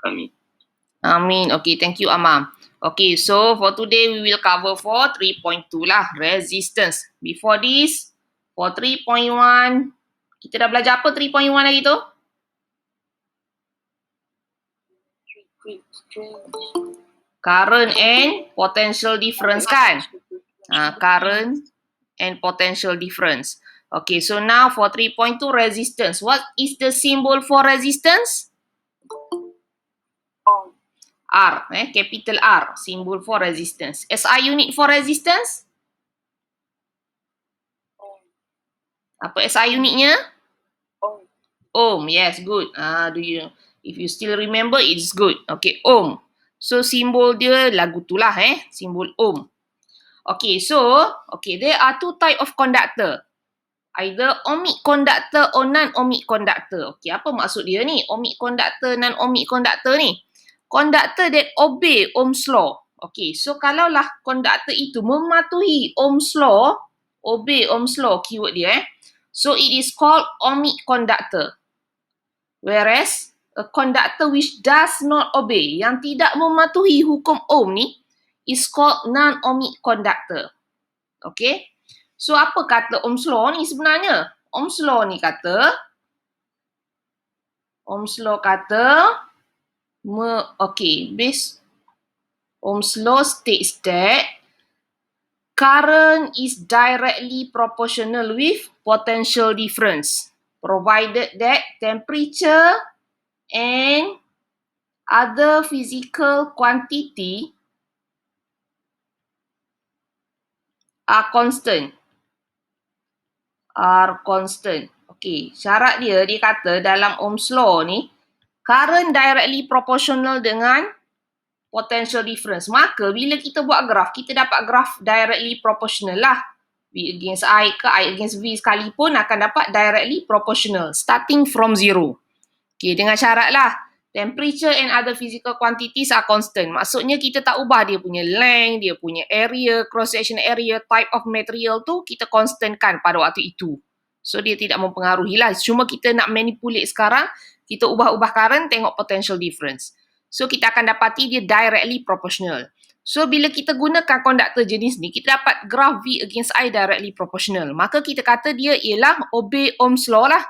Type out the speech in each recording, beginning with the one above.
Amin. Amin. Okay, thank you, Amam. Okay, so for today we will cover for 3.2 lah, resistance. Before this, for 3.1, kita dah belajar apa 3.1 lagi tu? Current and potential difference kan? Current and potential difference. Okay, so now for 3.2 resistance. What is the symbol for resistance? R, capital R, symbol for resistance. SI unit for resistance? Apa SI unitnya? Ohm, yes, good. If you still remember, it's good. Okay, ohm. So symbol dia lagu tu lah, symbol ohm. Okay, so there are two type of conductor. Either ohmic conductor or non-ohmic conductor. Okay, apa maksud dia ni? Ohmic conductor, non-ohmic conductor ni. Conductor that obey Ohm's law. Okay, so kalaulah conductor itu mematuhi Ohm's law, obey Ohm's law, keyword dia, so it is called ohmic conductor. Whereas, a conductor which does not obey, yang tidak mematuhi hukum Ohm ni, is called non-ohmic conductor. Okay? So, apa kata Ohm's law ni sebenarnya? Ohm's law ni kata, Ohm's law states that current is directly proportional with potential difference, provided that temperature and other physical quantity are constant. Okay, syarat dia kata dalam Ohm's law ni, current directly proportional dengan potential difference. Maka bila kita buat graf, kita dapat graf directly proportional lah. V against I ke I against V sekalipun akan dapat directly proportional. Starting from 0. Okay, dengan syarat lah. Temperature and other physical quantities are constant. Maksudnya kita tak ubah dia punya length, dia punya area, cross-section area, type of material tu kita constantkan pada waktu itu. So dia tidak mempengaruhi lah. Cuma kita nak manipulate sekarang, kita ubah-ubah current, tengok potential difference. So kita akan dapati dia directly proportional. So bila kita gunakan konduktor jenis ni, kita dapat graph V against I directly proportional. Maka kita kata dia ialah obey Ohm's law lah.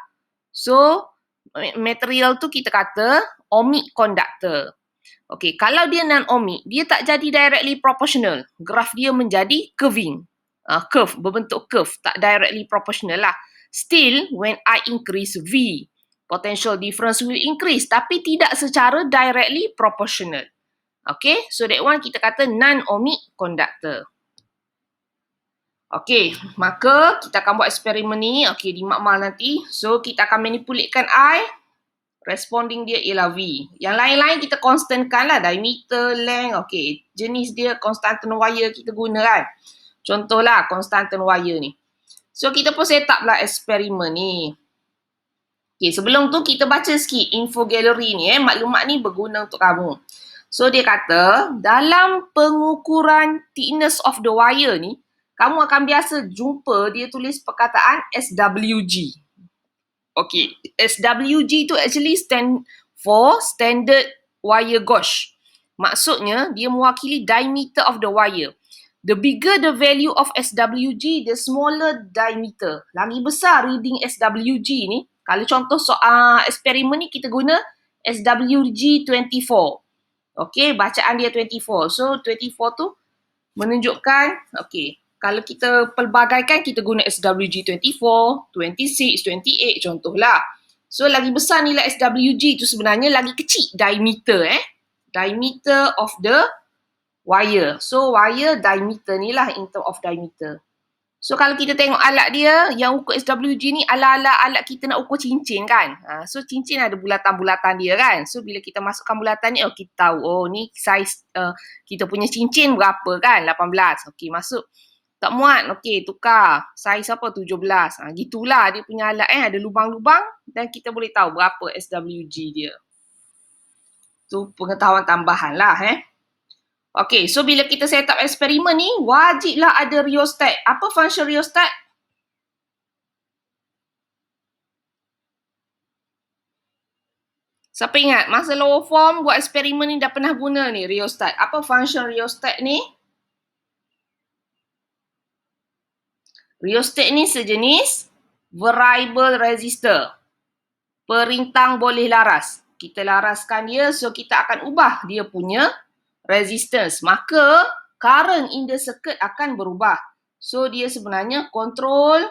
So material tu kita kata ohmic conductor. Okay, kalau dia non-ohmic, dia tak jadi directly proportional. Graph dia menjadi curving. Curve, berbentuk curve. Tak directly proportional lah. Still, when I increase V, potential difference will increase. Tapi tidak secara directly proportional. Okay, so that one kita kata non-ohmic conductor. Okay, maka kita akan buat eksperimen ni. Okay, di makmal nanti. So, kita akan manipulatekan I. Responding dia ialah V. Yang lain-lain kita constantkan lah. Diameter, length. Okay, jenis dia constant wire kita guna kan. Contohlah constant wire ni. So, kita pun set up lah eksperimen ni. Okay, sebelum tu kita baca sikit info gallery ni. Maklumat ni berguna untuk kamu. So, dia kata dalam pengukuran thickness of the wire ni, kamu akan biasa jumpa dia tulis perkataan SWG. Okay, SWG tu actually stand for standard wire gauge. Maksudnya, dia mewakili diameter of the wire. The bigger the value of SWG, the smaller diameter. Lagi besar reading SWG ni, kalau contoh eksperimen ni kita guna SWG 24. Okay, bacaan dia 24. So, 24 tu menunjukkan, okay, kalau kita pelbagaikan, kita guna SWG 24, 26, 28 contohlah. So, lagi besar nilai SWG tu sebenarnya lagi kecil diameter, diameter of the wire. So, wire diameter ni lah in term of diameter. So, kalau kita tengok alat dia, yang ukur SWG ni ala-ala alat kita nak ukur cincin kan. So, cincin ada bulatan-bulatan dia kan. So, bila kita masukkan bulatan ni, kita tahu, oh ni saiz kita punya cincin berapa kan, 18. Okey, masuk. Tak muat, okey, tukar. Saiz apa? 17. Gitulah dia punya alat ada lubang-lubang dan kita boleh tahu berapa SWG dia. Tu pengetahuan tambahan lah Okey, so bila kita set up eksperimen ni, wajiblah ada rheostat. Apa function rheostat? Siapa ingat? Masa lower form buat eksperimen ni dah pernah guna ni rheostat. Apa function rheostat ni? Rheostat ni sejenis variable resistor. Perintang boleh laras. Kita laraskan dia, so kita akan ubah dia punya resistance. Maka current in the circuit akan berubah. So dia sebenarnya control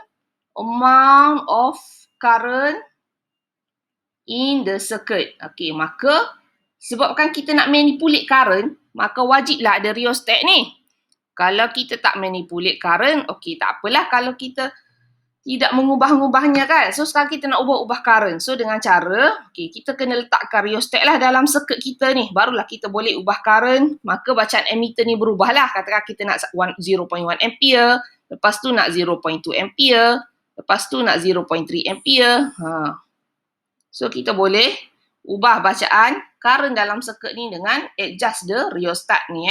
amount of current in the circuit. Okey, maka sebabkan kita nak manipulate current, maka wajiblah ada rheostat ni. Kalau kita tak manipulate current, okey, tak apalah kalau kita tidak mengubah-ubahnya kan. So sekarang kita nak ubah-ubah current. So dengan cara, okey, kita kena letakkan rheostat lah dalam circuit kita ni. Barulah kita boleh ubah current. Maka bacaan ammeter ni berubah lah. Katakan kita nak 0.1 ampere. Lepas tu nak 0.2 ampere. Lepas tu nak 0.3 ampere. So kita boleh ubah bacaan current dalam circuit ni dengan adjust the rheostat ni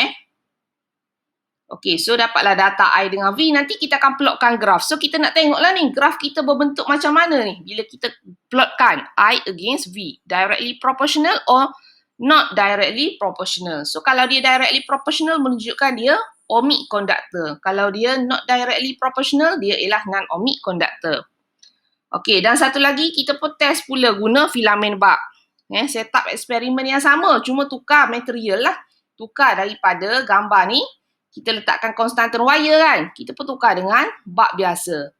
Okey, so dapatlah data I dengan V. Nanti kita akan plotkan graf. So kita nak tengoklah ni, graf kita berbentuk macam mana ni bila kita plotkan I against V. Directly proportional or not directly proportional. So kalau dia directly proportional menunjukkan dia ohmic conductor. Kalau dia not directly proportional, dia ialah non-ohmic conductor. Okey, dan satu lagi kita pun test pula guna filament bulb. Setup eksperimen yang sama, cuma tukar material lah. Tukar daripada gambar ni, kita letakkan konstantan wire kan. Kita pun tukar dengan bulb biasa.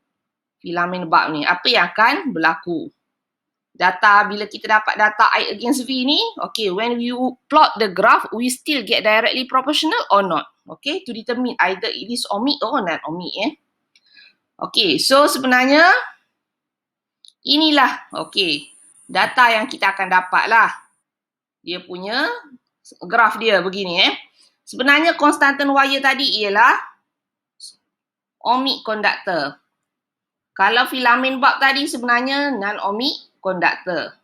Filament bulb ni. Apa yang akan berlaku? Data, bila kita dapat data I against V ni, okay, when we plot the graph, we still get directly proportional or not. Okay, to determine either it is ohmic or non-ohmic. Okay, so sebenarnya, inilah, okay, data yang kita akan dapat lah. Dia punya graf dia begini Sebenarnya konstantan wire tadi ialah ohmic conductor. Kalau filament bulb tadi sebenarnya non-ohmic conductor.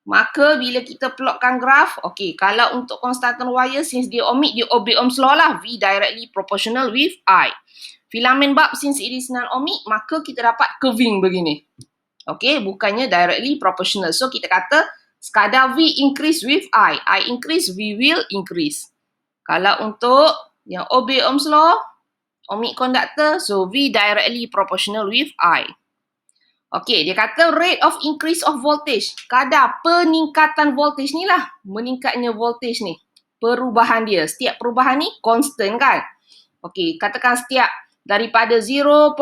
Maka bila kita plotkan graf, okey, kalau untuk konstantan wire since dia ohmic, dia obey Ohm's law lah, V directly proportional with I. Filament bulb since it is non-ohmic, maka kita dapat curving begini. Okey, bukannya directly proportional. So kita kata sekadar V increase with I increase, V will increase. Kalau untuk yang obey Ohm's law, ohmic conductor, so V directly proportional with I. Okey, dia kata rate of increase of voltage. Kadar peningkatan voltage ni lah. Meningkatnya voltage ni. Perubahan dia. Setiap perubahan ni constant kan? Okey, katakan setiap daripada 0.1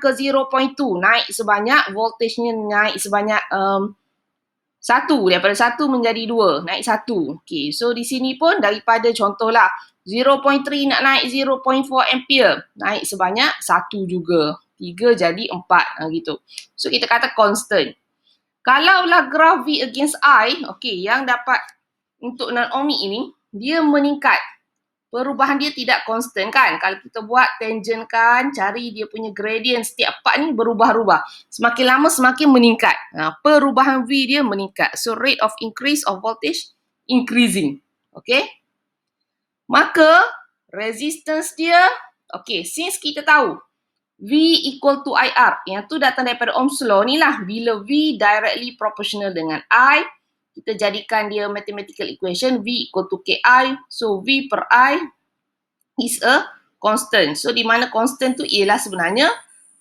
ke 0.2 naik sebanyak, voltagenya naik sebanyak 1, daripada 1 menjadi 2, naik 1. Okey, so di sini pun daripada contohlah 0.3 nak naik 0.4 ampere, naik sebanyak 1 juga. 3 jadi 4 gitu. So kita kata constant. Kalaulah graf V against I, okey, yang dapat untuk non-ohmic ini, dia meningkat. Perubahan dia tidak constant kan. Kalau kita buat tangent kan, cari dia punya gradient setiap part ni berubah-ubah. Semakin lama semakin meningkat. Perubahan V dia meningkat. So rate of increase of voltage increasing. Okay. Maka resistance dia, okay, since kita tahu V equal to IR. Yang tu datang daripada Ohm's law ni lah. Bila V directly proportional dengan I, kita jadikan dia mathematical equation V equal to KI. So V per I is a constant. So di mana constant tu ialah sebenarnya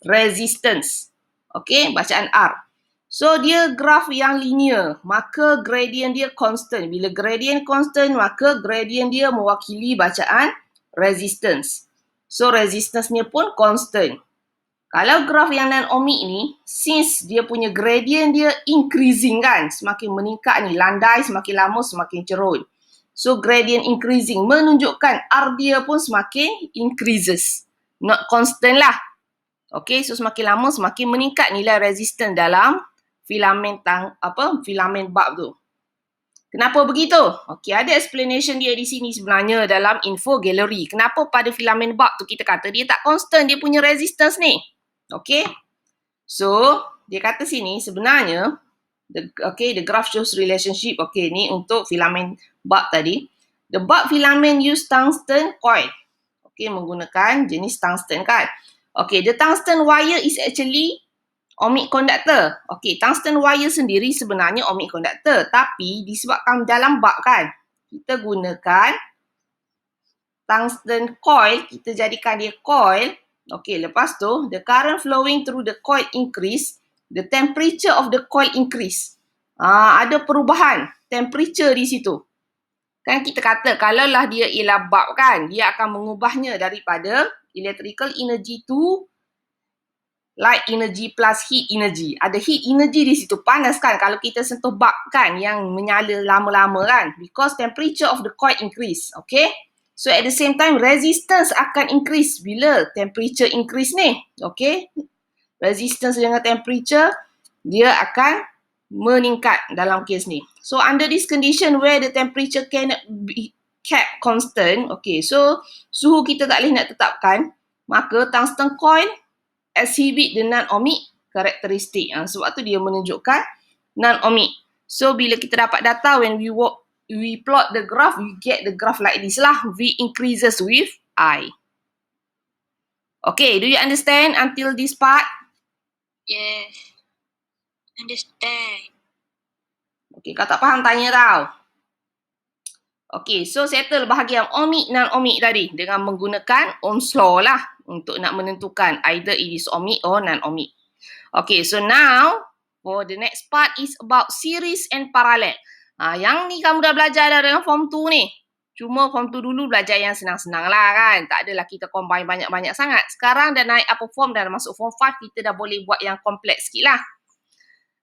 resistance. Okay, bacaan R. So dia graf yang linear. Maka gradient dia constant. Bila gradient constant, maka gradient dia mewakili bacaan resistance. So resistance ni pun constant. Kalau graf yang non-ohmic ni, since dia punya gradient dia increasing kan, semakin meningkat ni, landai semakin lama semakin cerun. So gradient increasing menunjukkan R dia pun semakin increases. Not constant lah. Okay, so semakin lama semakin meningkat nilai resistance dalam filament filament bulb tu. Kenapa begitu? Okay, ada explanation dia di sini sebenarnya dalam info gallery. Kenapa pada filament bulb tu kita kata dia tak constant dia punya resistance ni? Okay, so dia kata sini sebenarnya, the graph shows relationship. Okay, ni untuk filament bulb tadi. The bulb filament use tungsten coil. Okay, menggunakan jenis tungsten kan. Okay, the tungsten wire is actually ohmic conductor. Okey, tungsten wire sendiri sebenarnya ohmic conductor, tapi disebabkan dalam bab kan, kita gunakan tungsten coil, kita jadikan dia coil. Okey, lepas tu the current flowing through the coil increase, the temperature of the coil increase. Ada perubahan temperature di situ. Kan kita kata kalaulah dia ialah bulb kan, dia akan mengubahnya daripada electrical energy to light energy plus heat energy. Ada heat energy di situ, panas kan kalau kita sentuh bulb kan yang menyala lama-lama kan, because temperature of the coil increase. Okay, so at the same time resistance akan increase bila temperature increase ni. Okay, resistance dengan temperature dia akan meningkat dalam kes ni. So under this condition where the temperature cannot be kept constant, okay, so suhu kita tak boleh nak tetapkan, maka tungsten coil exhibit the non-ohmic characteristic. Sebab tu dia menunjukkan non-ohmic. So bila kita dapat data, when we plot the graph, we get the graph like this lah. V increases with I. Okay, do you understand until this part? Yes. Understand. Okay, kalau tak faham tanya tau. Okay, so settle bahagian ohmic non-ohmic tadi dengan menggunakan Ohm's law lah untuk nak menentukan either it is ohmic or non-ohmic. Okay, so now for the next part is about series and parallel. Yang ni kamu dah belajar dah dalam form 2 ni. Cuma form 2 dulu belajar yang senang-senang lah kan. Tak adalah kita combine banyak-banyak sangat. Sekarang dah naik upper form, dah masuk form 5, kita dah boleh buat yang kompleks sikit lah.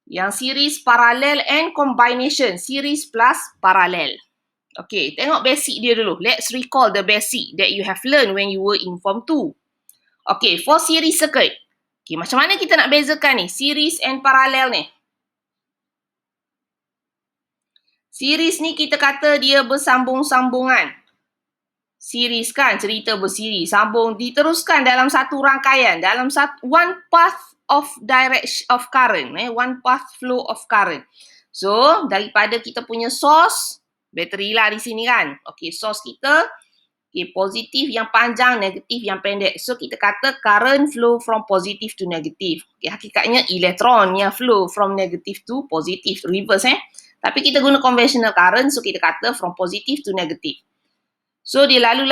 Yang series, parallel and combination. Series plus parallel. Okay, tengok basic dia dulu. Let's recall the basic that you have learned when you were in form 2. Okay, for series circuit. Okay, macam mana kita nak bezakan ni? Series and parallel ni. Series ni kita kata dia bersambung-sambungan. Series kan, cerita bersiri. Sambung, diteruskan dalam satu rangkaian. Dalam one path of direction of current. One path flow of current. So, daripada kita punya source, bateri lah di sini kan. Okay, source kita, okay, positif yang panjang, negatif yang pendek. So, kita kata current flow from positive to negative. Okay, hakikatnya elektron yang flow from negative to positive, reverse Tapi kita guna conventional current, so kita kata from positive to negative. So, dia lalu.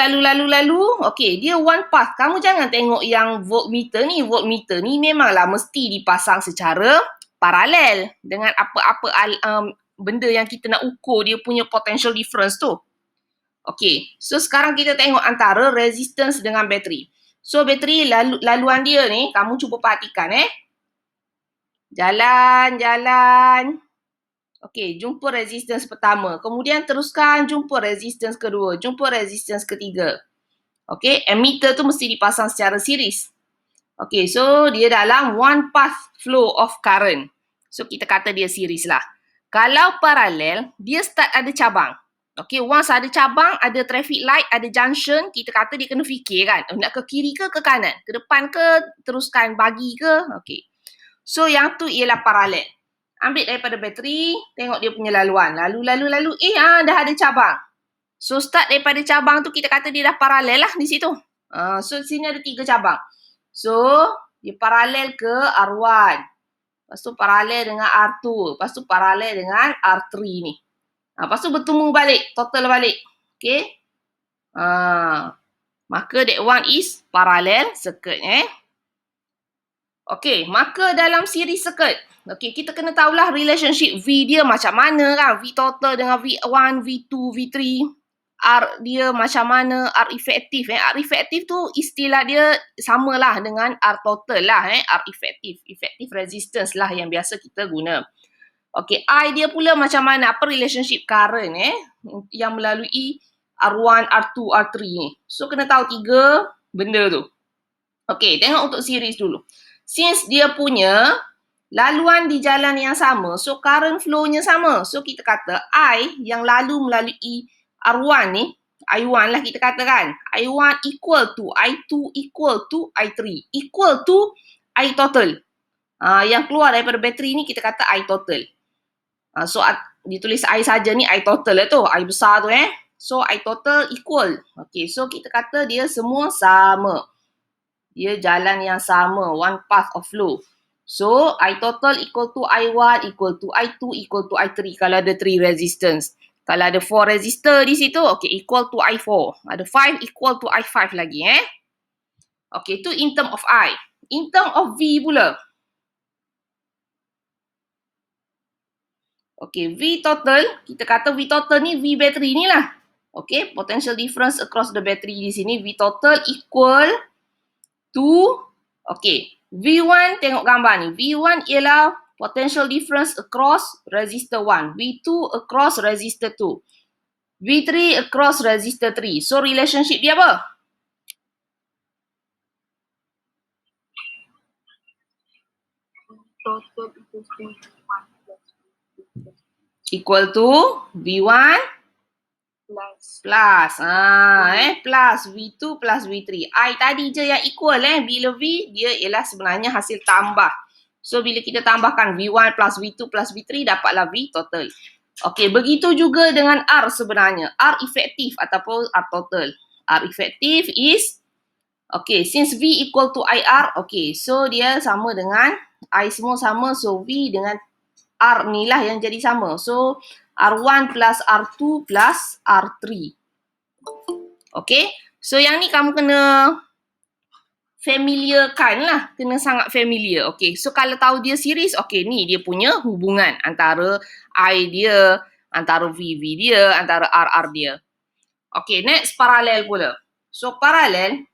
Okay, dia one path. Kamu jangan tengok yang voltmeter ni. Voltmeter ni memanglah mesti dipasang secara paralel dengan apa-apa benda yang kita nak ukur dia punya potential difference tu. Okay, so sekarang kita tengok antara resistance dengan bateri. So bateri laluan dia ni, kamu cuba perhatikan Jalan. Okay, jumpa resistance pertama. Kemudian teruskan jumpa resistance kedua. Jumpa resistance ketiga. Okay, emitter tu mesti dipasang secara series. Okay, so dia dalam one path flow of current. So kita kata dia series lah. Kalau paralel, dia start ada cabang. Okay, once ada cabang, ada traffic light, ada junction, kita kata dia kena fikir kan. Nak ke kiri ke kanan? Ke depan ke? Teruskan bagi ke? Okay. So yang tu ialah paralel. Ambil daripada bateri, tengok dia punya laluan. Lalu. Dah ada cabang. So start daripada cabang tu, kita kata dia dah paralel lah di situ. So sini ada 3 cabang. So, dia paralel ke R1. Lepas tu paralel dengan R2. Lepas tu paralel dengan R3 ni. Lepas tu bertemu balik. Total balik. Okay. Maka that one is parallel circuit. Okay. Maka dalam series circuit. Okay. Kita kena tahulah relationship V dia macam mana kan. V total dengan V1, V2, V3. R dia macam mana, R efektif. R efektif tu istilah dia samalah dengan R total lah. R efektif. Effective resistance lah yang biasa kita guna. Okay, I dia pula macam mana, apa relationship current yang melalui R1, R2, R3 ni. So, kena tahu 3 benda tu. Okay, tengok untuk series dulu. Since dia punya laluan di jalan yang sama, so current flow-nya sama. So, kita kata I yang lalu melalui R1 ni, I1 lah kita katakan. I1 equal to I2 equal to I3 equal to I total. Yang keluar daripada bateri ni kita kata I total. So ditulis I saja ni I total lah tu. I besar tu So I total equal. Okay, so kita kata dia semua sama. Dia jalan yang sama. One path of flow. So, I total equal to I1 equal to I2 equal to I3 kalau ada 3 resistance. Kalau ada 4 resistor di situ, okay, equal to I4. Ada 5 equal to I5 lagi, Okay, itu in term of I. In term of V pula. Okay, V total, kita kata V total ni V battery ni lah. Okay, potential difference across the battery di sini, V total equal to, okay, V1 tengok gambar ni. V1 ialah potential difference across resistor 1. V2 across resistor 2. V3 across resistor 3. So, relationship dia apa? Equal to V1 plus. Plus V2 plus V3. I tadi je yang equal Bila V, dia ialah sebenarnya hasil tambah. So, bila kita tambahkan V1 plus V2 plus V3, dapatlah V total. Okey, begitu juga dengan R sebenarnya. R efektif ataupun R total. R efektif is, okay, since V equal to IR, okay, so dia sama dengan, I semua sama, so V dengan R ni lah yang jadi sama. So, R1 plus R2 plus R3. Okay, so yang ni kamu kena familiarkan lah, kena sangat familiar. Okay, so kalau tahu dia series, okay, ni dia punya hubungan antara I dia, antara V dia, antara R dia. Okay, next parallel pula. So, parallel,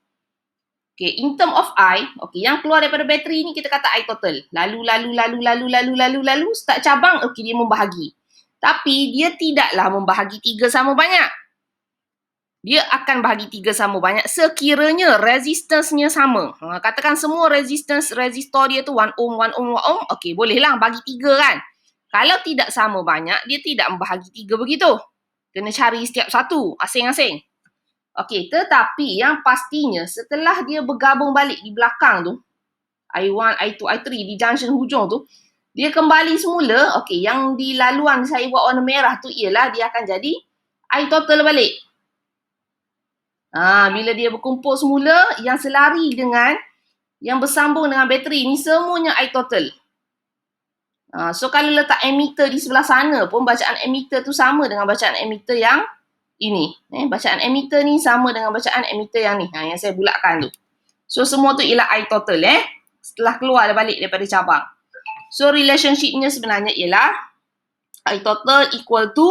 okay, in term of I, okay, yang keluar daripada bateri ni kita kata I total. Lalu, start cabang, okay, dia membahagi. Tapi dia tidaklah membahagi 3 sama banyak. Dia akan bahagi 3 sama banyak sekiranya resistance-nya sama. Katakan semua resistor dia tu 1 ohm, 1 ohm, 1 ohm. Okey, bolehlah bagi 3 kan. Kalau tidak sama banyak, dia tidak membahagi 3 begitu. Kena cari setiap satu, asing-asing. Okey, tetapi yang pastinya setelah dia bergabung balik di belakang tu, I1, I2, I3 di junction hujung tu, dia kembali semula. Okey, yang di laluan saya buat warna merah tu ialah dia akan jadi I total balik. Bila dia berkumpul semula, yang selari dengan, yang bersambung dengan bateri ni semuanya I total. So kalau letak emitter di sebelah sana pun, bacaan emitter tu sama dengan bacaan emitter yang ini. Bacaan emitter ni sama dengan bacaan emitter yang ni, yang saya bulatkan tu. So semua tu ialah I total setelah keluar balik daripada cabang. So relationship-nya sebenarnya ialah I total equal to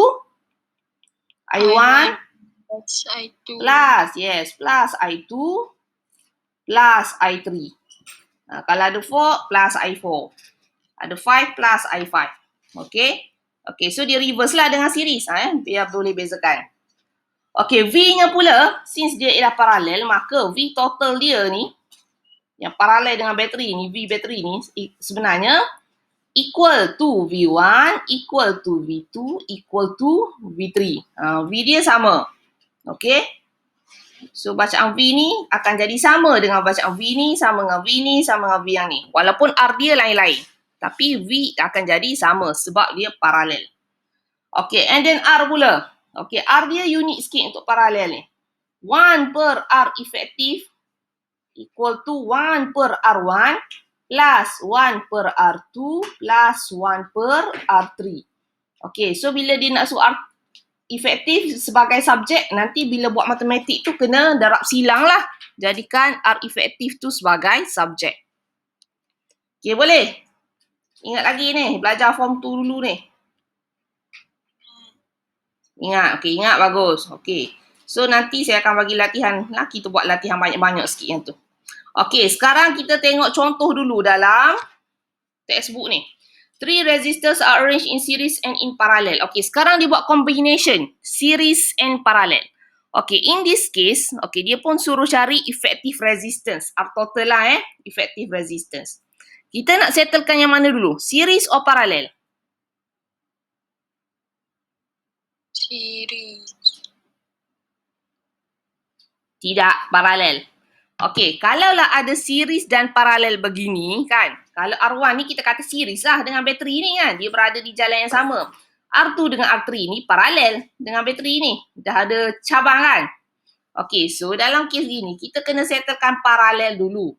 I1 plus I2 plus I2 plus I3. Kalau ada 4 plus I4. Ada 5 plus I5. Okay. Okay, so dia reverse lah dengan series. Biar boleh bezakan. Okay, V-nya pula, since dia ialah paralel, maka V total dia ni, yang paralel dengan bateri ni, V bateri ni, sebenarnya equal to V1, equal to V2, equal to V3. V dia sama. Okay. So, bacaan V ni akan jadi sama dengan bacaan V ni, sama dengan V ni, sama dengan V yang ni. Walaupun R dia lain-lain. Tapi V akan jadi sama sebab dia paralel. Okay, and then R pula. Okay, R dia unik sikit untuk paralel ni. 1 per R efektif equal to 1 per R1 plus 1 per R2 plus 1 per R3. Okay, so bila dia nak suruh R efektif sebagai subjek, nanti bila buat matematik tu kena darab silang lah. Jadikan R efektif tu sebagai subjek. Okay, boleh? Ingat lagi ni, belajar form 2 dulu ni. Ingat, okay, ingat bagus. Okay, so nanti saya akan bagi latihan. Kita buat latihan banyak-banyak sikit yang tu. Okay, sekarang kita tengok contoh dulu dalam textbook ni. 3 resistors are arranged in series and in parallel. Okay, sekarang dia buat combination. Series and parallel. Okay, in this case, okay, dia pun suruh cari effective resistance. R total lah effective resistance. Kita nak settlekan yang mana dulu? Series or parallel? series. Tidak, paralel. Okey, kalaulah ada series dan paralel begini kan. Kalau R1 ni kita kata series lah dengan bateri ni kan. Dia berada di jalan yang sama. R2 dengan R3 ni paralel dengan bateri ni. Dah ada cabang kan. Okey, so dalam kes gini kita kena settlekan paralel dulu.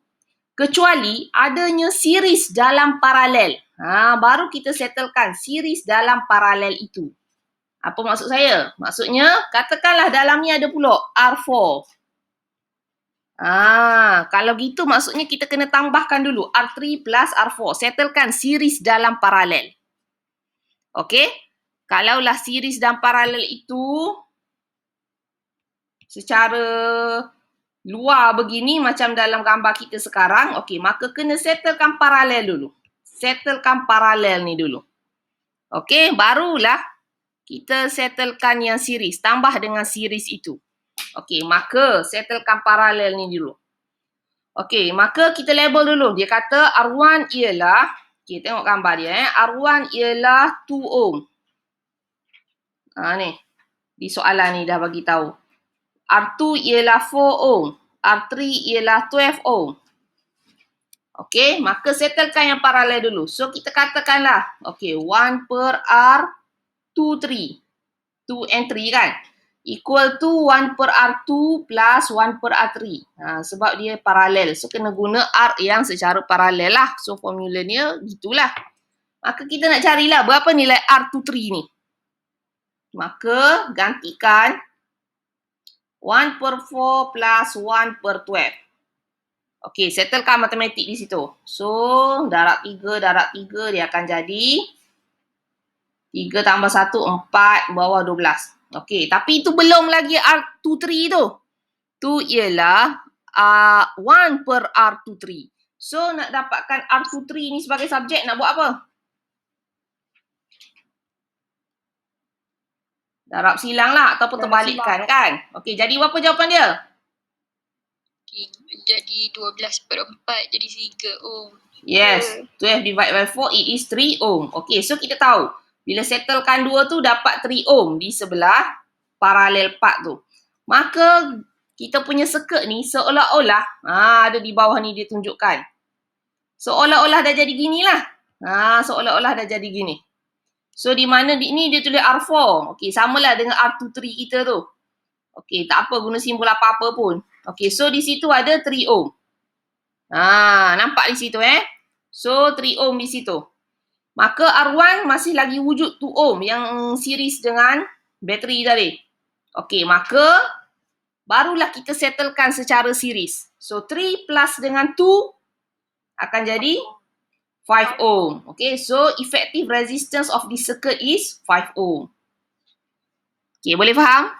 kecuali adanya series dalam paralel. Baru kita settlekan series dalam paralel itu. Apa maksud saya? Maksudnya, katakanlah dalam ni ada pula R4. Kalau gitu maksudnya kita kena tambahkan dulu R3 plus R4. Settlekan series dalam paralel. Okey? Kalaulah series dalam paralel itu secara luar begini macam dalam gambar kita sekarang, okey, maka kena settlekan paralel dulu. Settlekan paralel ni dulu. Okey, barulah kita settlekan yang series. Tambah dengan series itu. Okey, maka settlekan paralel ni dulu. Okey, maka kita label dulu. Dia kata R1 ialah, okey, tengok gambar dia. R1 ialah 2 ohm. Ni, di soalan ni dah bagi tahu. R2 ialah 4 ohm. R3 ialah 12 ohm. Okey, maka settlekan yang paralel dulu. So, kita katakanlah, okey, 1 per R23. 2 and 3 kan? Equal to 1 per R2 plus 1 per R3. Sebab dia paralel. So, kena guna R yang secara paralel lah. So, formulanya gitulah. Maka kita nak carilah berapa nilai R23 ni. Maka, gantikan 1 per 4 plus 1 per 12. Okey, settlekan matematik di situ. So, darab 3 dia akan jadi 3 tambah 1, 4 bawah 12. Okey, tapi itu belum lagi R23 tu. Tu ialah 1 per R23. So, nak dapatkan R23 ni sebagai subjek, nak buat apa? Darab silang lah ataupun terbalikkan kan? Okey, jadi berapa jawapan dia? Jadi 12 per 4 jadi 3 ohm. Yes, 12 divided by 4 it is 3 ohm. Okey, so kita tahu bila settlekan 2 tu dapat 3 ohm di sebelah paralel part tu. Maka kita punya circuit ni seolah-olah ada di bawah ni dia tunjukkan. Seolah-olah dah jadi gini lah. Seolah-olah dah jadi gini. So di mana ni dia tulis R4. Okey, samalah dengan R23 kita tu. Okey, tak apa guna simbol apa-apa pun. Okey, so di situ ada 3 ohm. Nampak di situ So 3 ohm di situ. Maka R1 masih lagi wujud 2 ohm yang series dengan bateri tadi. Okey, maka barulah kita settlekan secara series. So 3 plus dengan 2 akan jadi 5 ohm. Okey, so effective resistance of this circuit is 5 ohm. Okey, boleh faham?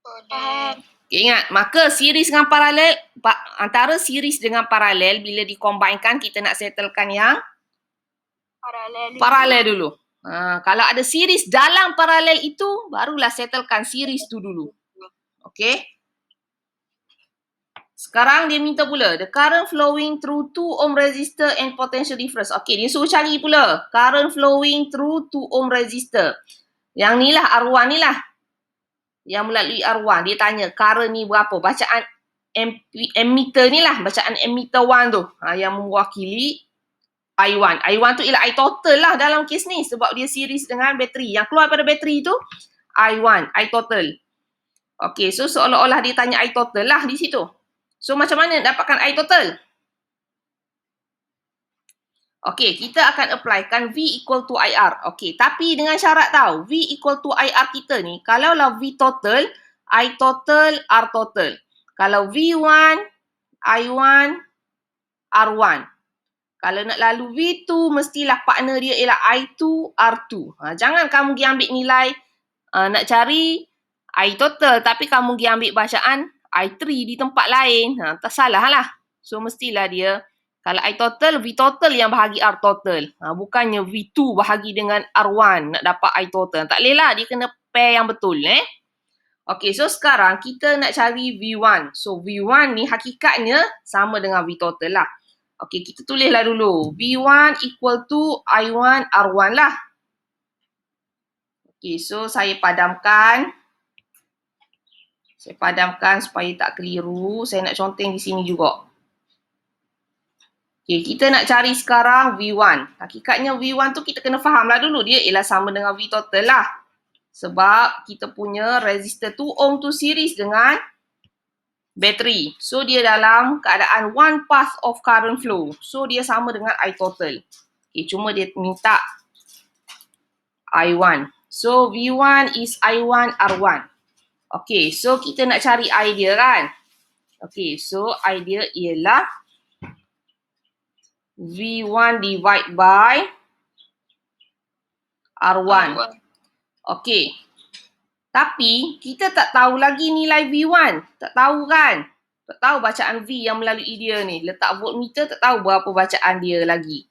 Boleh. Okay, ingat, maka series dengan paralel, antara series dengan paralel, bila dikombainkan, kita nak settlekan yang paralel dulu. Kalau ada series dalam paralel itu, barulah settlekan series tu dulu. Okay. Sekarang dia minta pula, the current flowing through 2 ohm resistor and potential difference. Okay, dia suruh cari pula, current flowing through 2 ohm resistor. Yang ni lah, R1 ni lah. Yang melalui R1, dia tanya current ni berapa, bacaan ammeter ni lah, bacaan ammeter 1 tu, yang mewakili I1. I1 tu ialah I total lah dalam kes ni, sebab dia series dengan bateri. Yang keluar pada bateri tu I1, I total. Okay, so seolah-olah dia tanya I total lah di situ. So macam mana nak dapatkan I total? Okay, kita akan applykan V equal to IR. Okay, tapi dengan syarat tau, V equal to IR kita ni, kalaulah V total, I total, R total. Kalau V1, I1, R1. Kalau nak lalu V2, mestilah partner dia ialah I2, R2. Jangan kamu pergi ambil nilai, nak cari I total, tapi kamu pergi ambil bacaan I3 di tempat lain. Tersalah lah. So, mestilah dia, kalau I total, V total yang bahagi R total. Bukannya V2 bahagi dengan R1 nak dapat I total. Tak boleh lah, dia kena pair yang betul. Okay, so sekarang kita nak cari V1. So, V1 ni hakikatnya sama dengan V total lah. Okay, kita tulislah dulu. V1 equal to I1 R1 lah. Okay, so saya padamkan. Saya padamkan supaya tak keliru. Saya nak conteng di sini juga. Okay, kita nak cari sekarang V1. Hakikatnya V1 tu kita kena faham lah dulu. Dia ialah sama dengan V total lah. Sebab kita punya resistor 2 ohm tu series dengan battery. So dia dalam keadaan one path of current flow. So dia sama dengan I total. Okay, cuma dia minta I1. So V1 is I1 R1. Okay, so kita nak cari I dia kan. Okay, so I dia ialah V1 divide by R1. Okay. Tapi kita tak tahu lagi nilai V1. Tak tahu kan? Tak tahu bacaan V yang melalui dia ni. Letak voltmeter tak tahu berapa bacaan dia lagi.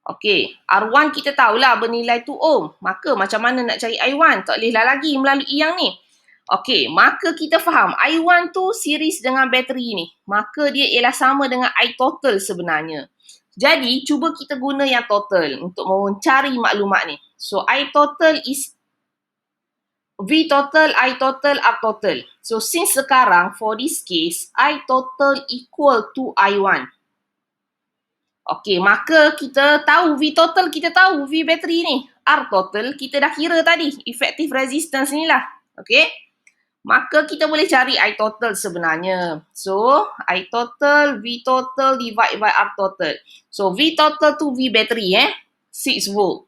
Okey, R1 kita tahulah bernilai 2 ohm. Maka macam mana nak cari I1? Tak bolehlah lagi melalui yang ni. Okey, maka kita faham I1 tu series dengan bateri ni. Maka dia ialah sama dengan I total sebenarnya. Jadi, cuba kita guna yang total untuk mencari maklumat ni. So, I total is V total, I total, R total. So, since sekarang, for this case, I total equal to I1. Okey, maka kita tahu V total, kita tahu V bateri ni. R total, kita dah kira tadi. Effective resistance ni lah. Okey. Maka kita boleh cari I total sebenarnya. So, I total, V total divide by R total. So, V total tu V bateri 6 volt.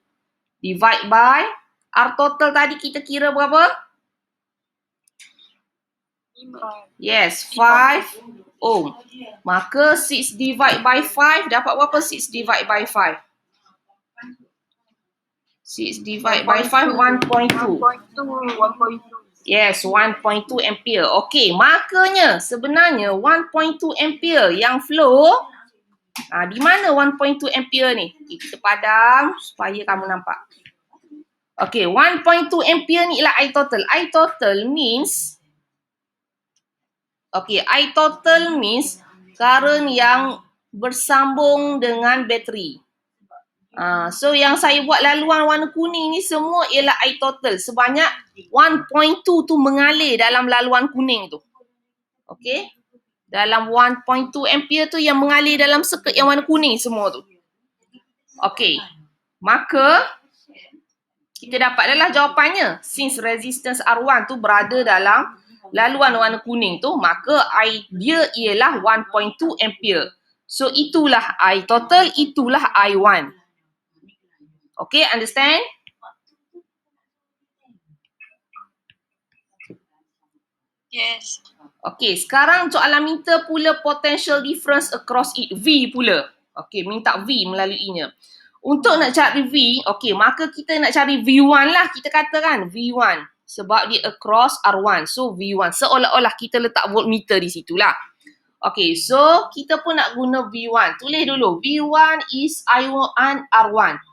Divide by R total tadi kita kira berapa? Yes, 5 ohm. Maka 6 divide by 5 dapat berapa 6 divide by 5? 6 divide by 5, 1.2. 1.2. Yes, 1.2 ampere. Okey, makanya sebenarnya 1.2 ampere yang flow. Di mana 1.2 ampere ni? Okay, kita padam supaya kamu nampak. Okey, 1.2 ampere ni ialah I total. I total means I total means current yang bersambung dengan bateri. So yang saya buat laluan warna kuning ni semua ialah I total. Sebanyak 1.2 tu mengalir dalam laluan kuning tu. Okey. Dalam 1.2 ampere tu yang mengalir dalam circuit yang warna kuning semua tu. Okey. Maka kita dapat adalah jawapannya. Since resistance R1 tu berada dalam laluan warna kuning tu, maka I dia ialah 1.2 ampere. So itulah I total, itulah I1. Okay, understand? Yes. Okay, sekarang soalan minta pula potential difference across it. V pula. Okay, minta V melaluinya. Untuk nak cari V, okay, maka kita nak cari V1 lah. Kita katakan V1. Sebab dia across R1. So, V1. Seolah-olah kita letak voltmeter di situ lah. Okay, so kita pun nak guna V1. Tulis dulu. V1 is I1 R1.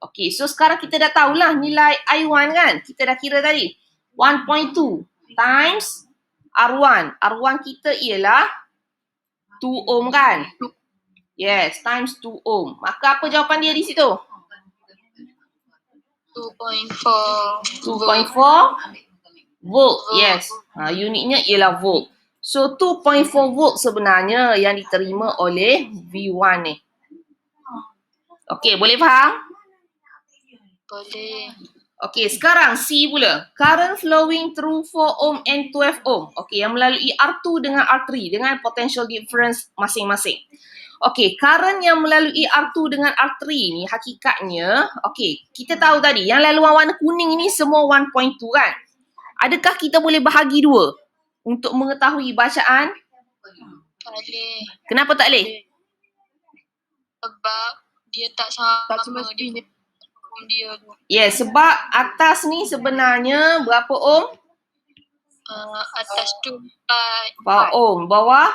Okay, so sekarang kita dah tahulah nilai I1 kan? Kita dah kira tadi. 1.2 times R1. R1 kita ialah 2 ohm kan? Yes, times 2 ohm. Maka apa jawapan dia di situ? 2.4 volt. Yes. Unitnya ialah volt. So 2.4 volt sebenarnya yang diterima oleh V1 ni. Okay, boleh faham? Boleh. Okay, sekarang C pula. Current flowing through 4 ohm and 12 ohm. Okay, yang melalui R2 dengan R3 dengan potential difference masing-masing. Okay, current yang melalui R2 dengan R3 ni hakikatnya, okay, kita tahu tadi yang laluan warna kuning ni semua 1.2 kan? Adakah kita boleh bahagi dua untuk mengetahui bacaan? Boleh. Kenapa tak boleh? Sebab dia tak sama dia tu. Yes, sebab atas ni sebenarnya berapa ohm? Atas tu 4 ohm. Bawah?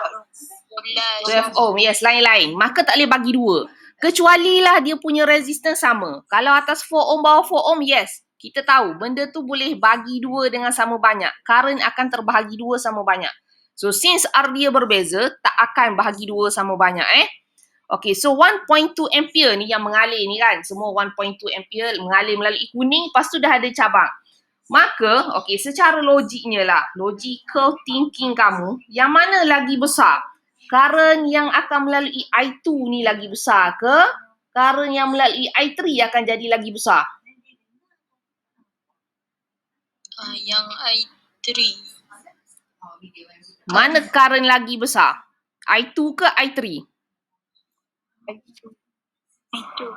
12 12 ohm. Yes, lain-lain. Maka tak boleh bagi dua. Kecuali lah dia punya resistance sama. Kalau atas 4 ohm, bawah 4 ohm, yes. Kita tahu benda tu boleh bagi dua dengan sama banyak. Current akan terbahagi dua sama banyak. So, since R dia berbeza, tak akan bahagi dua sama banyak Okay, so 1.2 ampere ni yang mengalir ni kan. Semua 1.2 ampere mengalir melalui kuning. Lepas tu dah ada cabang. Maka, okay, secara logiknya lah. Logical thinking kamu. Yang mana lagi besar? Current yang akan melalui I2 ni lagi besar ke? Current yang melalui I3 akan jadi lagi besar? yang I3. Mana current lagi besar? I2 ke I3? Itu.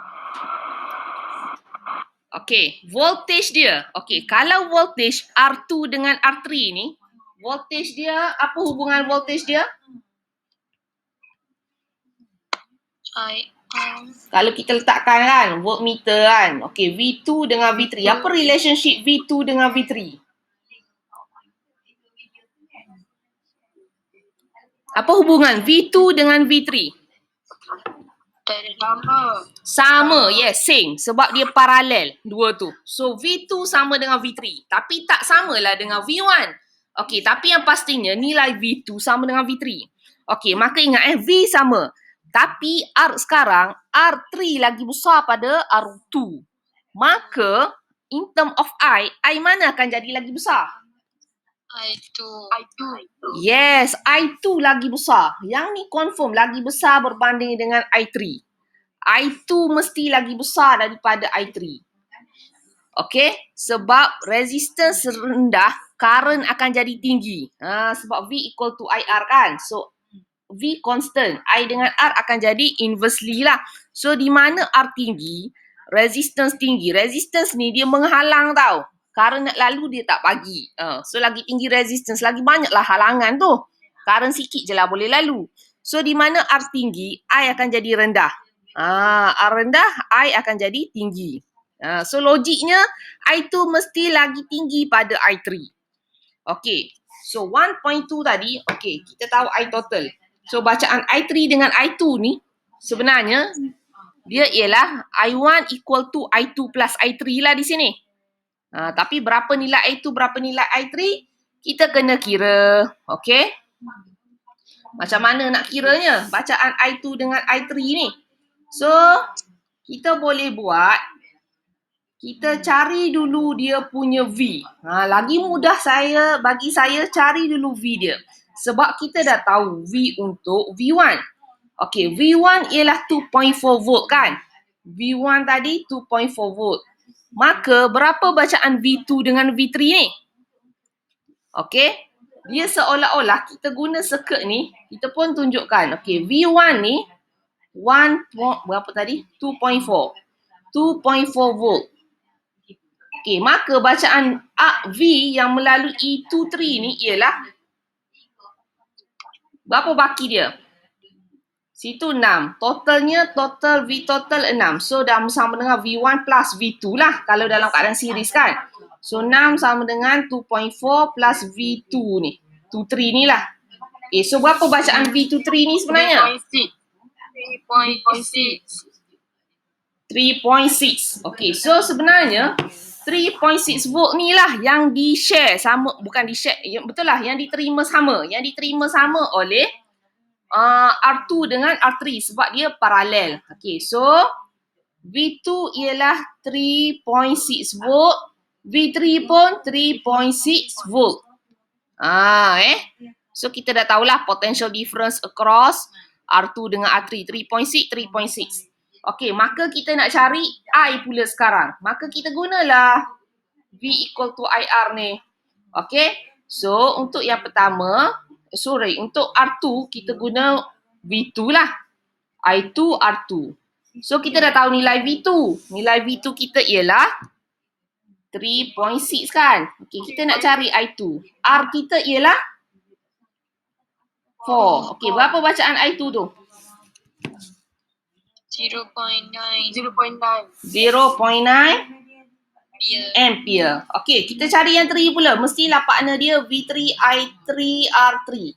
Okey, voltage dia. Okey, kalau voltage R2 dengan R3 ni, voltage dia, apa hubungan voltage dia? Kalau kita letakkan kan, voltmeter kan. Okey, V2 dengan V3. Apa relationship V2 dengan V3? Apa hubungan V2 dengan V3? Sama, yes, same. Sebab dia paralel, dua tu. So, V2 sama dengan V3. Tapi tak samalah dengan V1. Okey, tapi yang pastinya nilai V2 sama dengan V3. Okey, maka ingat V sama. Tapi R sekarang, R3 lagi besar pada R2. Maka, in term of I mana akan jadi lagi besar? I2. Yes, I2 lagi besar. Yang ni confirm lagi besar berbanding dengan I3. I2 mesti lagi besar daripada I3. Okey, sebab resistance rendah, current akan jadi tinggi. Sebab V equal to IR kan. So, V constant. I dengan R akan jadi inversely lah. So, di mana R tinggi, resistance tinggi. Resistance ni dia menghalang tau. Current nak lalu dia tak bagi. So, lagi tinggi resistance, lagi banyaklah halangan tu. Current sikit je lah boleh lalu. So, di mana R tinggi, I akan jadi rendah. R rendah, I akan jadi tinggi. So, logiknya, I2 mesti lagi tinggi pada I3. Okay. So, 1.2 tadi, okay, kita tahu I total. So, bacaan I3 dengan I2 ni, sebenarnya, dia ialah I1 equal to I2 plus I3 lah di sini. Tapi berapa nilai I2, berapa nilai I3, kita kena kira. Okay. Macam mana nak kiranya bacaan I2 dengan I3 ni? So, kita boleh buat, kita cari dulu dia punya V. Lagi mudah bagi saya cari dulu V dia. Sebab kita dah tahu V untuk V1. Okey, V1 ialah 2.4 volt kan? V1 tadi 2.4 volt. Maka berapa bacaan V2 dengan V3 ni? Okey, dia seolah-olah kita guna circuit ni, kita pun tunjukkan. Okey, V1 ni berapa tadi? 2.4. 2.4 volt. Okey, maka bacaan V yang melalui E23 ni ialah berapa baki dia? Situ 6. Total V total 6. So, dah sama dengan V1 plus V2 lah kalau dalam keadaan series kan. So, 6 sama dengan 2.4 plus V2 ni. 23 ni lah. Okay, so berapa bacaan V23 ni sebenarnya? 3.6. Okay, so sebenarnya 3.6 volt ni lah yang di-share sama, bukan di-share, betul lah, yang diterima sama. Yang diterima sama oleh R2 dengan R3 sebab dia paralel. Okay, so V2 ialah 3.6 volt, V3 pun 3.6 volt. So kita dah tahulah potential difference across R2 dengan R3, 3.6, 3.6. Okay, maka kita nak cari I pula sekarang. Maka kita gunalah V equal to IR ni. Okay, so untuk yang pertama, untuk R2 kita guna V2 lah. I2 R2. So kita dah tahu nilai V2. Nilai V2 kita ialah 3.6 kan. Okay, kita nak cari I2. R kita ialah 4. Okay, berapa bacaan I2 tu? 0.9 ampere. Okay, kita cari yang 3 pula. Mestilah partner dia V3 I3 R3.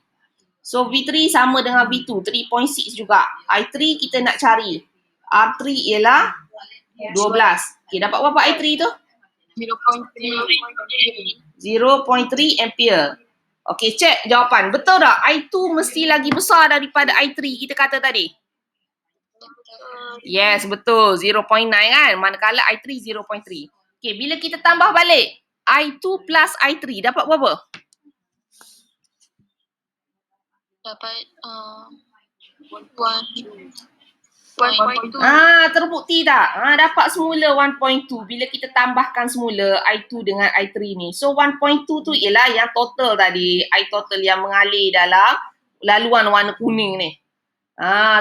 So, V3 sama dengan V2, 3.6 juga. I3 kita nak cari. R3 ialah 12. Okay, dapat berapa I3 tu? 0.3 ampere. Okay, cek jawapan. Betul tak? I2 mesti lagi besar daripada I3 kita kata tadi. Yes, betul. 0.9 kan? Manakala I3 0.3. Okay, bila kita tambah balik, I2 plus I3 dapat berapa? Dapat 1.2. Terbukti tak? Dapat semula 1.2 bila kita tambahkan semula I2 dengan I3 ni. So 1.2 tu ialah yang total tadi. I total yang mengalir dalam laluan warna kuning ni.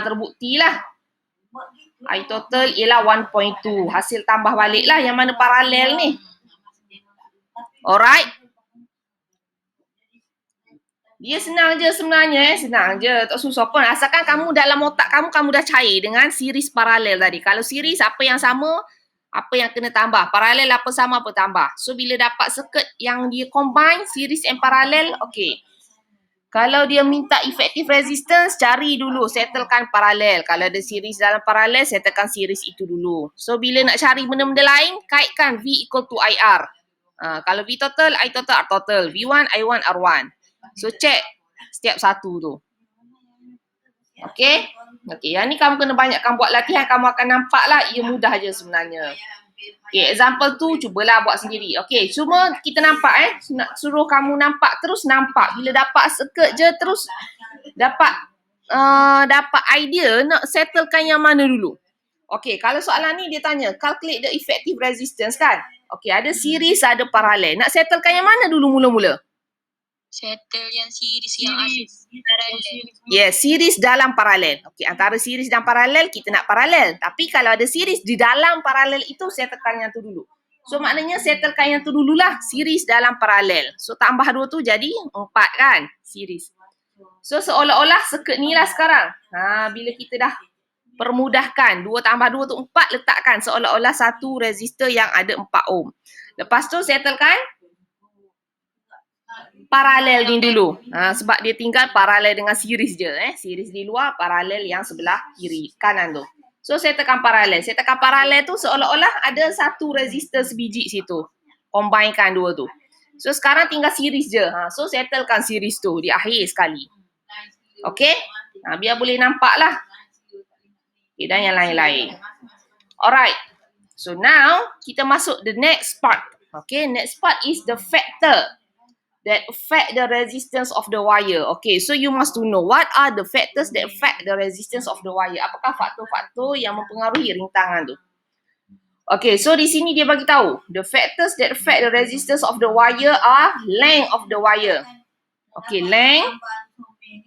Terbuktilah. I total ialah 1.2. Hasil tambah balik lah yang mana paralel ni. Alright. Dia senang je sebenarnya senang je. Tak susah pun. Asalkan kamu dalam otak kamu dah cair dengan series paralel tadi. Kalau series apa yang sama, apa yang kena tambah. Paralel apa sama, apa tambah. So bila dapat circuit yang dia combine, series and paralel, okay. Kalau dia minta effective resistance, cari dulu, settlekan paralel. Kalau ada series dalam paralel, settlekan series itu dulu. So bila nak cari benda-benda lain, kaitkan V equal to IR. Kalau V total, I total, R total. V1, I1, R1. So check setiap satu tu. Okay? Okay, yang ni kamu kena banyakkan buat latihan, kamu akan nampak lah ia mudah je sebenarnya. Okay, example tu cubalah buat sendiri. Okay, cuma kita nampak nak suruh kamu nampak terus nampak. Bila dapat circuit je terus dapat idea nak settlekan yang mana dulu. Okay, kalau soalan ni dia tanya calculate the effective resistance kan. Okay, ada series, ada paralel. Nak settlekan yang mana dulu mula-mula? Settle yang series yang ada paralel. Yes, series dalam paralel. Okey, antara series dan paralel kita nak paralel. Tapi kalau ada series di dalam paralel itu settlekan yang tu dulu. So maknanya settlekan yang tu dululah series dalam paralel. So tambah 2 tu jadi 4 kan series. So seolah-olah circuit ni lah sekarang. Bila kita dah permudahkan 2 tambah 2 tu 4, letakkan seolah-olah satu resistor yang ada 4 ohm. Lepas tu settlekan paralel ni dulu. Sebab dia tinggal paralel dengan series je. Series di luar, paralel yang sebelah kiri, kanan tu. So, saya tekan paralel. Saya tekan paralel tu seolah-olah ada satu resistor sebiji situ. Combinekan 2 tu. So, sekarang tinggal series je. So, settlekan series tu di akhir sekali. Okay? Biar boleh nampak lah. Okay, dan yang lain-lain. Alright. So, now, kita masuk the next part. Okay, next part is the factor that affect the resistance of the wire. Okay, so you must to know what are the factors that affect the resistance of the wire. Apakah faktor-faktor yang mempengaruhi rintangan tu? Okay, so di sini dia bagi tahu the factors that affect the resistance of the wire are length of the wire. Okay, length,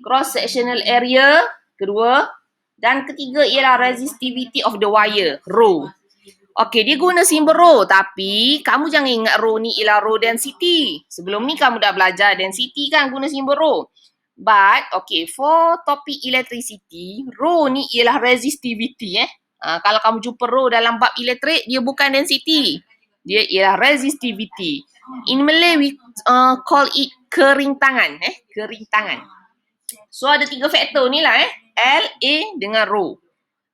cross sectional area, kedua, dan ketiga ialah resistivity of the wire, rho. Okay, dia guna simbol rho, tapi kamu jangan ingat rho ni ialah rho density. Sebelum ni kamu dah belajar density kan guna simbol rho. But, okay, for topik electricity, rho ni ialah resistivity. Kalau kamu jumpa rho dalam bab elektrik, dia bukan density. Dia ialah resistivity. In Malay, we call it kerintangan. Kerintangan. So, ada 3 faktor ni lah. L, A dengan rho.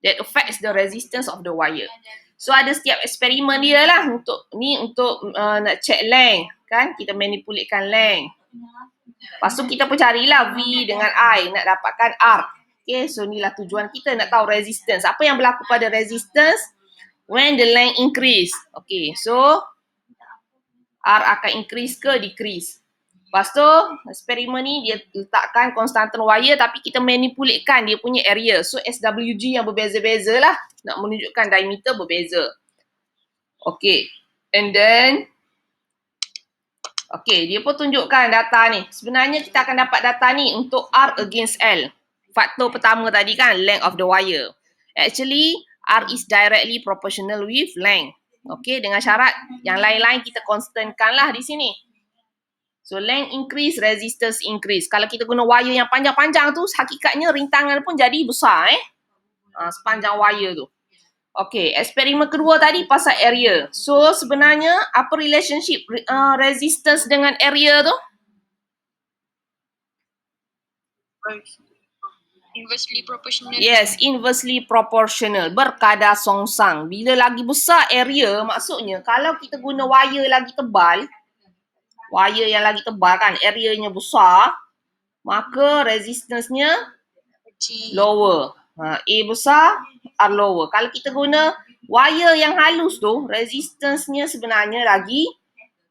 That affects the resistance of the wire. So ada setiap eksperimen dia lah untuk nak check length kan, kita manipulatekan length. Lepas tu kita pun carilah V dengan I nak dapatkan R. Okay, so inilah tujuan kita nak tahu resistance. Apa yang berlaku pada resistance when the length increase. Okay, so R akan increase ke decrease. Lepas tu eksperimen ni dia letakkan konstantan wire tapi kita manipulatekan dia punya area. So SWG yang berbeza-beza lah. Nak menunjukkan diameter berbeza. Okay. And then okay, dia pun tunjukkan data ni. Sebenarnya kita akan dapat data ni untuk R against L. Faktor pertama tadi kan, length of the wire. Actually, R is directly proportional with length. Okay, dengan syarat yang lain-lain kita constantkan lah di sini. So, length increase, resistance increase. Kalau kita guna wire yang panjang-panjang tu, hakikatnya rintangan pun jadi besar sepanjang wire tu. Okay, eksperimen kedua tadi pasal area. So, sebenarnya apa relationship resistance dengan area tu? Inversely proportional. Yes, inversely proportional. Berkadar songsang. Bila lagi besar area, maksudnya kalau kita guna wire lagi tebal, wire yang lagi tebal kan, areanya besar, maka resistance-nya lower. A besar, R lower. Kalau kita guna wire yang halus tu, resistance-nya sebenarnya lagi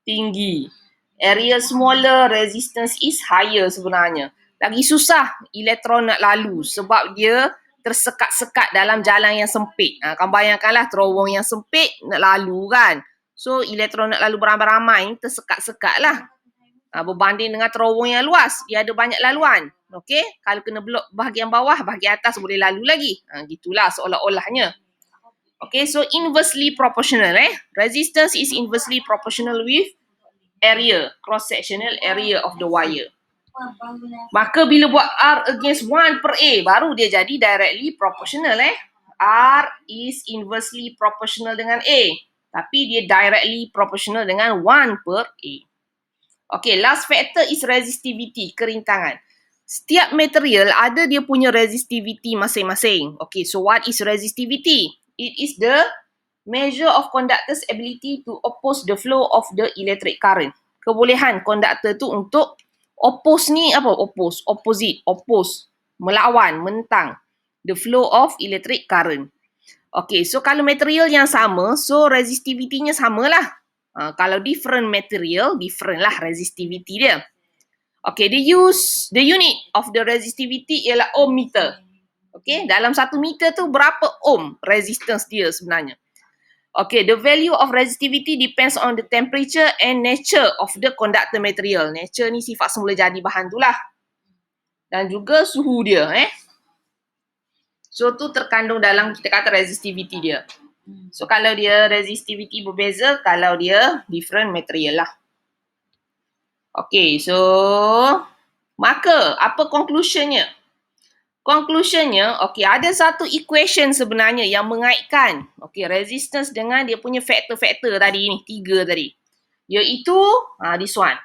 tinggi. Area smaller, resistance is higher sebenarnya. Lagi susah elektron nak lalu sebab dia tersekat-sekat dalam jalan yang sempit. Kau bayangkanlah terowong yang sempit nak lalu kan. So elektron nak lalu beramai-ramai ni tersekat-sekat lah. Berbanding dengan terowong yang luas, dia ada banyak laluan. Okey, kalau kena blok bahagian bawah, bahagian atas boleh lalu lagi. Gitulah seolah-olahnya. Okay, so inversely proportional. Resistance is inversely proportional with area, cross-sectional area of the wire. Maka bila buat R against 1 per A, baru dia jadi directly proportional. R is inversely proportional dengan A. Tapi dia directly proportional dengan 1 per A. Okay, last factor is resistivity, kerintangan. Setiap material ada dia punya resistivity masing-masing. Okay, so what is resistivity? It is the measure of conductor's ability to oppose the flow of the electric current. Kebolehan konduktor tu untuk oppose ni apa? Oppose, melawan, menentang the flow of electric current. Okay, so kalau material yang sama, so resistivity-nya samalah. Kalau different material, different lah resistivity dia. Okay, they use the unit of the resistivity ialah ohm meter. Okay, dalam 1 meter tu berapa ohm resistance dia sebenarnya. Okay, the value of resistivity depends on the temperature and nature of the conductor material. Nature ni sifat semula jadi bahan tu lah. Dan juga suhu dia. So, tu terkandung dalam kita kata resistivity dia. So, kalau dia resistivity berbeza, kalau dia different material lah. Okay, so maka apa conclusionnya? Conclusionnya, okay, ada satu equation sebenarnya yang mengaitkan okay, resistance dengan dia punya faktor-faktor tadi ni, 3 tadi. Iaitu, this one.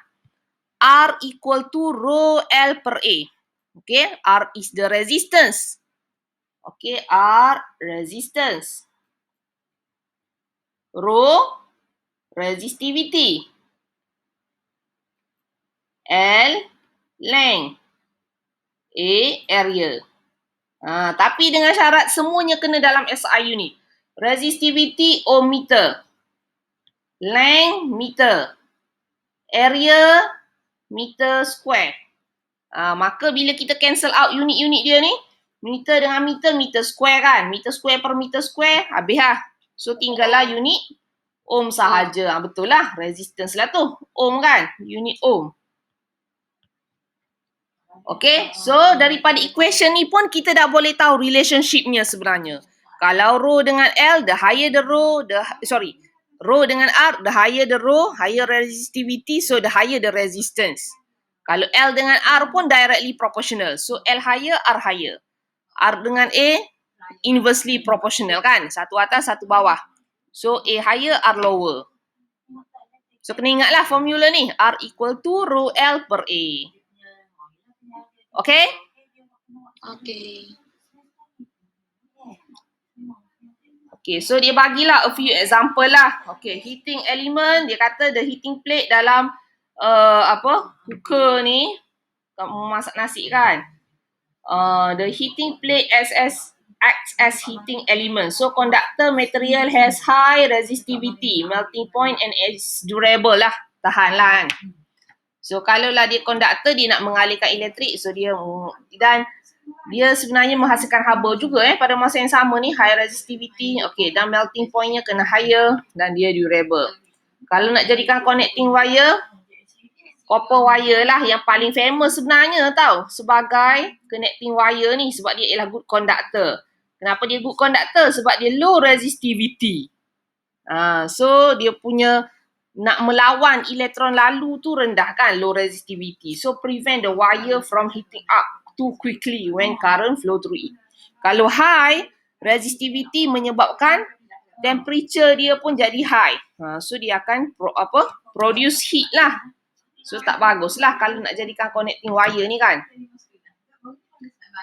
R equal to rho L per A. Okay, R is the resistance. Okay, R resistance. Rho resistivity. L length. A area. Tapi dengan syarat semuanya kena dalam SI unit. Resistivity ohm meter. Length meter. Area meter square. Maka bila kita cancel out unit-unit dia ni, meter dengan meter, meter square kan. Meter square per meter square, habis lah. So tinggallah unit ohm sahaja. Betul lah, resistance lah tu. Ohm kan, unit ohm. Okay, so daripada equation ni pun kita dah boleh tahu relationship-nya sebenarnya. Kalau rho dengan L, the higher the rho, rho dengan R, the higher the rho, higher resistivity, so the higher the resistance. Kalau L dengan R pun directly proportional. So L higher, R higher. R dengan A, inversely proportional kan. Satu atas, satu bawah. So A higher, R lower. So kena ingatlah formula ni. R equal to rho L per A. Okay? Okay. Okay, so dia bagilah a few example lah. Okay, heating element, dia kata the heating plate dalam cooker ni, memasak nasi kan. The heating plate acts as heating element. So conductor material has high resistivity, melting point and is durable lah. Tahan lah kan. So kalau lah dia conductor, dia nak mengalihkan elektrik, so dia sebenarnya menghasilkan haba juga pada masa yang sama ni, high resistivity, okay, dan melting pointnya kena higher dan dia durable. Kalau nak jadikan connecting wire, copper wire lah yang paling famous sebenarnya tau sebagai connecting wire ni, sebab dia ialah good conductor. Kenapa dia good conductor? Sebab dia low resistivity. So dia punya nak melawan elektron lalu tu rendah kan, low resistivity. So prevent the wire from heating up too quickly when current flow through it. Kalau high resistivity menyebabkan temperature dia pun jadi high. So dia akan produce heat lah. So tak bagus lah kalau nak jadikan connecting wire ni kan.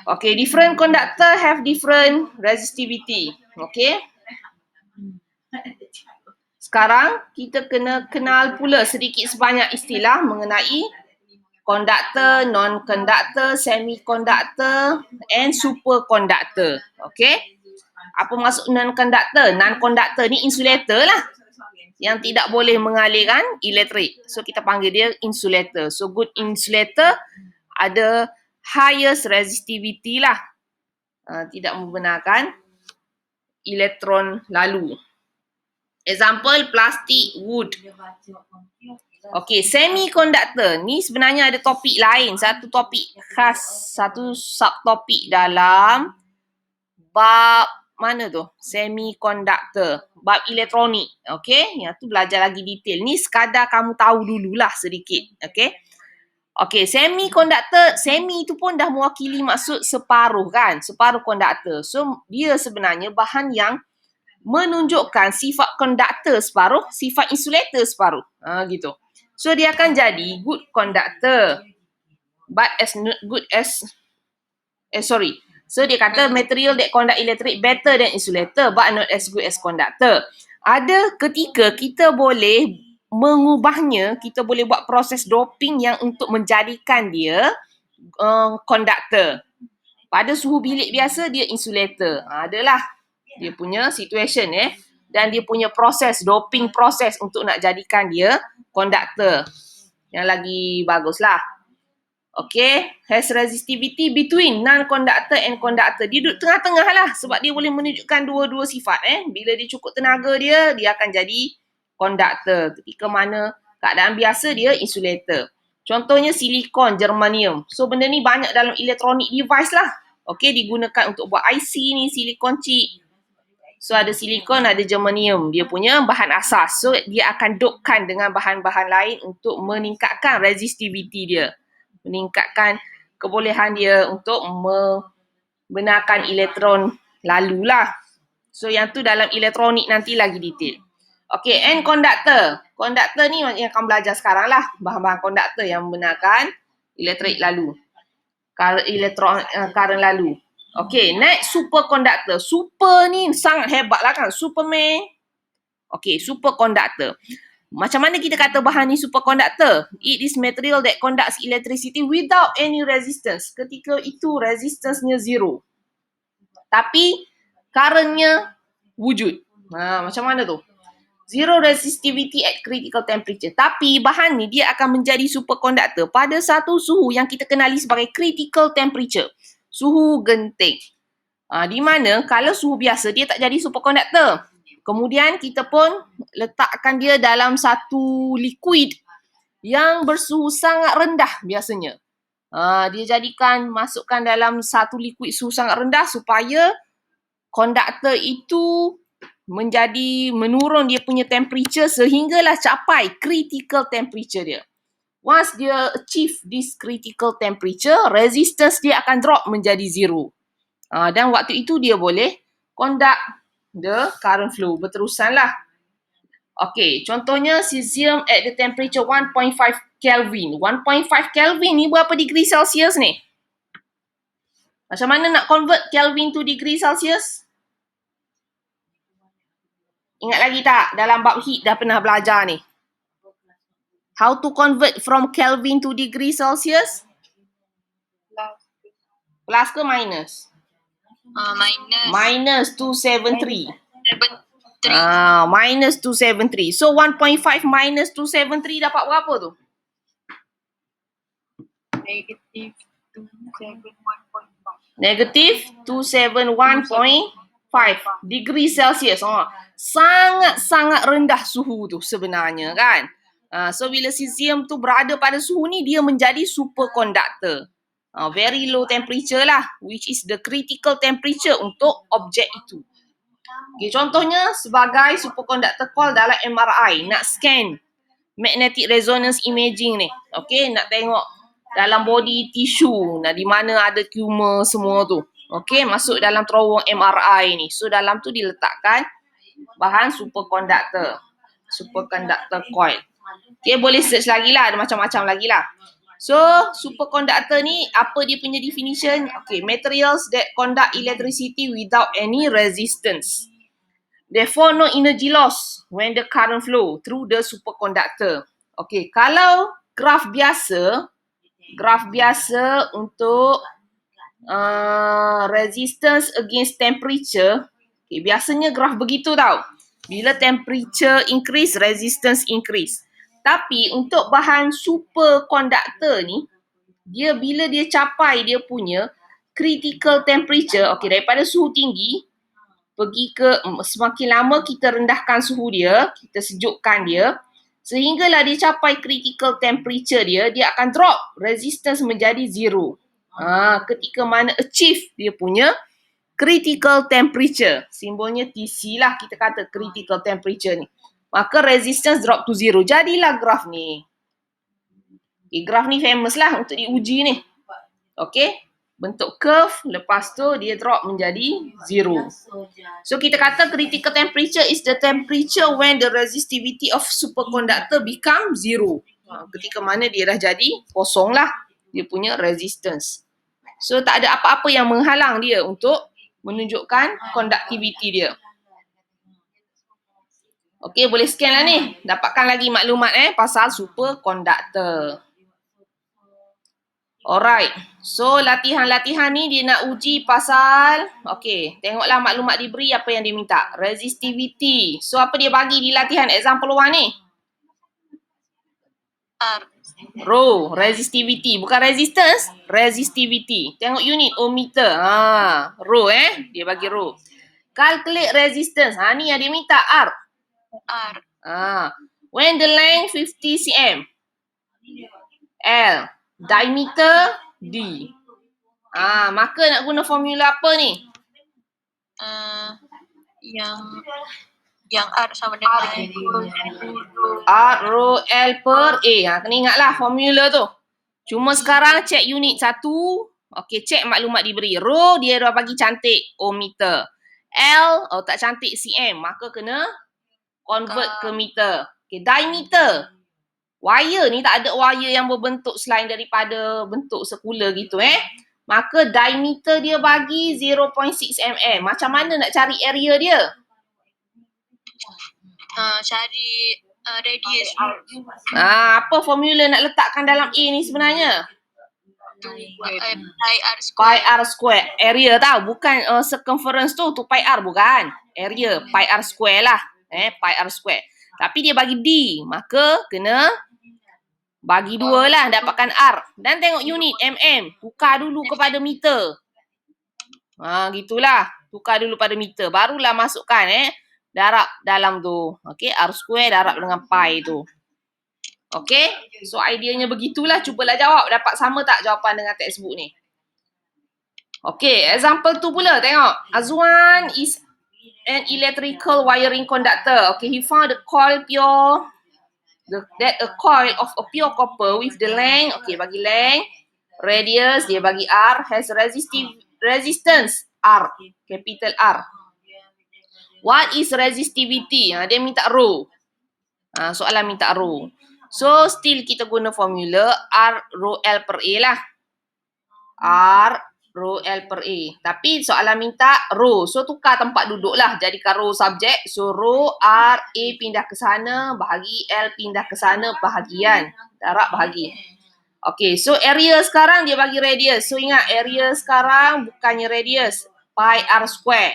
Okay, different conductor have different resistivity. Okay. Sekarang kita kena kenal pula sedikit sebanyak istilah mengenai conductor, non-conductor, semiconductor and superconductor. Okay. Apa maksud non-conductor? Non-conductor ni insulator lah. Yang tidak boleh mengalirkan elektrik. So kita panggil dia insulator. So good insulator ada highest resistivity lah. tidak membenarkan elektron lalu. Example, plastik, wood. Okey, semiconductor ni sebenarnya ada topik lain, satu topik khas, satu subtopik dalam bab mana tu? Semiconductor, bab elektronik. Okey, yang tu belajar lagi detail. Ni sekadar kamu tahu dululah sedikit. Okey. Okey, semiconductor, semi itu pun dah mewakili maksud separuh kan? Separuh konduktor. So, dia sebenarnya bahan yang menunjukkan sifat konduktor separuh, sifat insulator separuh. Gitu. So, dia akan jadi good conductor. But as good as... So, dia kata material that conduct electric better than insulator but not as good as conductor. Ada ketika kita boleh mengubahnya, kita boleh buat proses doping yang untuk menjadikan dia conductor. Pada suhu bilik biasa, dia insulator. Adalah dia punya situation dan dia punya proses, doping proses untuk nak jadikan dia conductor. Yang lagi baguslah. Okay, has resistivity between non-conductor and conductor. Dia duduk tengah-tengah lah sebab dia boleh menunjukkan dua-dua sifat. Bila dia cukup tenaga dia akan jadi conductor. Ketika mana keadaan biasa dia insulator. Contohnya silikon, germanium. So benda ni banyak dalam electronic device lah. Okay, digunakan untuk buat IC ni, silikon chip. So ada silikon, ada germanium. Dia punya bahan asas. So dia akan dopkan dengan bahan-bahan lain untuk meningkatkan resistivity dia. Meningkatkan kebolehan dia untuk membenarkan elektron lalu lah. So yang tu dalam elektronik nanti lagi detail. Okay, and conductor. Conductor ni yang akan belajar sekarang lah. Bahan-bahan conductor yang membenarkan elektrik lalu. Current lalu. Okay, next superconductor. Super ni sangat hebat lah kan. Superman. Okay, superconductor. Macam mana kita kata bahan ni superconductor? It is material that conducts electricity without any resistance. Ketika itu resistance-nya zero. Tapi current-nya wujud. Macam mana tu? Zero resistivity at critical temperature. Tapi bahan ni dia akan menjadi superconductor pada satu suhu yang kita kenali sebagai critical temperature. Suhu genting. Di mana kalau suhu biasa dia tak jadi superconductor. Kemudian kita pun letakkan dia dalam satu liquid yang bersuhu sangat rendah biasanya. Dia masukkan dalam satu liquid suhu sangat rendah supaya konduktor itu menurun dia punya temperature sehinggalah capai critical temperature dia. Once dia achieve this critical temperature, resistance dia akan drop menjadi zero. Dan waktu itu dia boleh conduct the current flow. Berterusan lah. Okay, contohnya cesium at the temperature 1.5 Kelvin. 1.5 Kelvin ni berapa degree Celsius ni? Macam mana nak convert Kelvin to degree Celsius? Ingat lagi tak? Dalam bab heat dah pernah belajar ni. How to convert from Kelvin to degree Celsius? Plus ke minus? Minus 273. Minus 273. So 1.5 minus 273 dapat berapa tu? Negative 271.5 degree Celsius. Sangat-sangat rendah suhu tu sebenarnya kan. So bila cesium tu berada pada suhu ni, dia menjadi superconductor. Very low temperature lah, which is the critical temperature untuk objek itu. Okay, contohnya sebagai superconductor coil dalam MRI, nak scan magnetic resonance imaging ni. Okay, nak tengok dalam body tissue, di mana ada tumor semua tu. Okay, masuk dalam terowong MRI ni. So dalam tu diletakkan bahan superconductor coil. Okay, boleh search lagi lah, ada macam-macam lagi lah. So, superconductor ni, apa dia punya definition? Okay, materials that conduct electricity without any resistance. Therefore, no energy loss when the current flow through the superconductor. Okay, kalau graf biasa untuk resistance against temperature, okay, biasanya graf begitu tau. Bila temperature increase, resistance increase. Tapi untuk bahan superconductor ni, bila dia capai dia punya critical temperature, okey, daripada suhu tinggi pergi ke semakin lama kita rendahkan suhu dia, kita sejukkan dia, sehinggalah dia capai critical temperature dia, dia akan drop, resistance menjadi zero. Ketika mana achieve dia punya critical temperature, simbolnya TC lah kita kata critical temperature ni. Maka resistance drop to zero. Jadilah graf ni. Okay, graf ni famous lah untuk diuji ni. Okay. Bentuk curve, lepas tu dia drop menjadi zero. So kita kata critical temperature is the temperature when the resistivity of superconductor become zero. Ketika mana dia dah jadi kosong lah dia punya resistance. So tak ada apa-apa yang menghalang dia untuk menunjukkan conductivity dia. Okey, boleh scan lah ni. Dapatkan lagi maklumat pasal superconductor. Alright. So latihan-latihan ni dia nak uji pasal, okey, tengoklah maklumat diberi apa yang dia minta. Resistivity. So apa dia bagi di latihan example 1 ni? R. Rho, resistivity. Bukan resistance, resistivity. Tengok unit ohmmeter. Rho dia bagi rho. Calculate resistance. Ni yang dia minta R. R. When the length 50 cm. L. Diameter D. Maka nak guna formula apa ni? Yang R sama dengan R rho L per A. Kena ingatlah formula tu. Cuma sekarang check unit 1. Okey, check maklumat diberi. Rho dia dah bagi cantik ohmmeter. L tak cantik cm. Maka kena convert ke meter. Okey, diameter. Wire ni tak ada wire yang berbentuk selain daripada bentuk sekular gitu Maka diameter dia bagi 0.6 mm. Macam mana nak cari area dia? Cari radius. Apa formula nak letakkan dalam A ni sebenarnya? Pi R square. Pi R square. Area tahu, bukan circumference tu 2 pi R bukan. Area pi R square lah. Pi R square. Tapi dia bagi D, maka kena bagi 2 lah dapatkan R. Dan tengok unit mm. Tukar dulu kepada meter. Gitulah. Tukar dulu pada meter. Barulah masukkan darab dalam tu. Okey, R square darab dengan pi tu. Okey. So ideanya begitulah. Cubalah jawab. Dapat sama tak jawapan dengan textbook ni? Okey, example tu pula. Tengok. Azwan is an electrical wiring conductor. Okay, he found a coil a coil of a pure copper with the length, okay, bagi length, radius, dia bagi R, has resistance, R, capital R. What is resistivity? Dia minta rho. Soalan minta rho. So, still kita guna formula R rho L per A lah. R rho L per A. Tapi soalan minta rho. So tukar tempat duduk lah. Jadikan rho subjek. So rho R A pindah ke sana. Bahagi L pindah ke sana. Bahagian. Darab bahagi. Okay. So area sekarang dia bagi radius. So ingat area sekarang bukannya radius. Pi R square.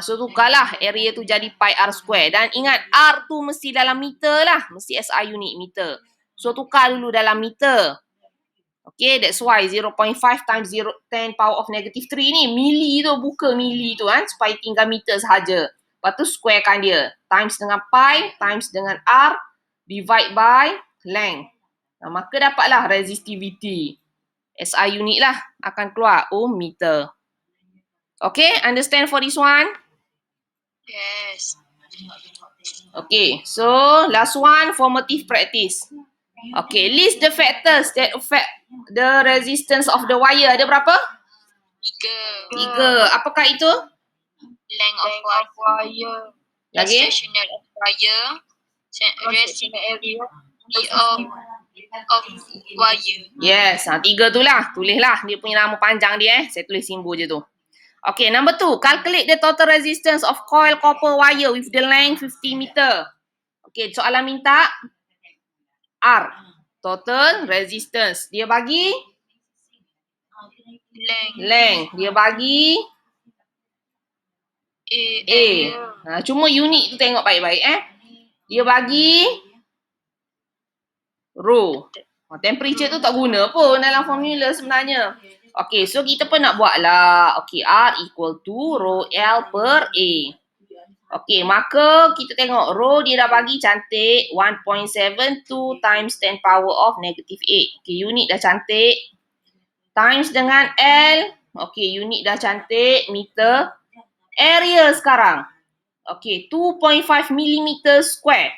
So tukarlah area tu jadi pi R square. Dan ingat R tu mesti dalam meter lah. Mesti SI unit meter. So tukar dulu dalam meter. Okay, that's why 0.5 times 10 power of negative 3 ni. Mili tu, buka mili tu supaya tinggal meter sahaja. Lepas tu squarekan dia. Times dengan pi, times dengan R, divide by length. Maka dapatlah resistivity. SI unit lah akan keluar ohmmeter. Okay, understand for this one? Yes. Okay, so last one, formative practice. Okay, list the factors that affect the resistance of the wire. Ada berapa? 3. Apakah itu? Length of wire. Lagi? Sectional of wire. Resistivity of wire. Yes, 3 tu lah. Tulislah dia punya nama panjang dia. Saya tulis simbol je tu. Okay, number 2. Calculate the total resistance of coil copper wire with the length 50 meter. Okay, soalan minta R. Total resistance. Dia bagi? Length. Dia bagi? A. Cuma unit tu tengok baik-baik Dia bagi? Rho. Temperature tu tak guna pun dalam formula sebenarnya. Okay, so kita pun nak buat lah. Okay, R equal to rho L per A. Okay, maka kita tengok rho dia dah bagi cantik 1.72 times 10 power of negative 8. Okay, unit dah cantik. Times dengan L. Okay, unit dah cantik. Meter. Area sekarang. Okay, 2.5 millimeter square.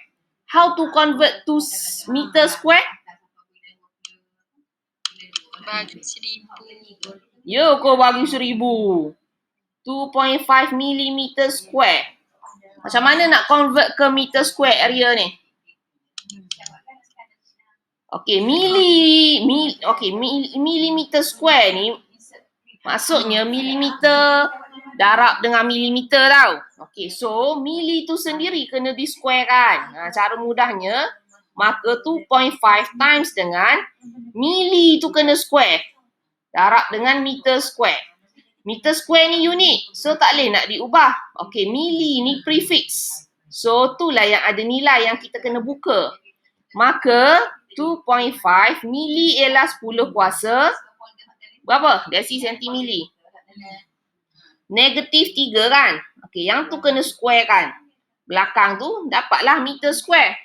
How to convert to meter square? Bagi 1000. Ya, kau bagi 1000. 2.5 millimeter square. Macam mana nak convert ke meter square area ni? Okay, millimeter square ni maksudnya milimeter darab dengan milimeter tau. Okay, so mili tu sendiri kena di square kan. Cara mudahnya, maka 2.5 times dengan mili tu kena square. Darab dengan meter square. Meter square ni unit. So tak boleh nak diubah. Okay, mili ni prefix. So itulah yang ada nilai yang kita kena buka. Maka 2.5 mili ialah 10 kuasa berapa? Desi sentimili. Negatif 3 kan? Okay, yang tu kena square kan? Belakang tu dapatlah meter square.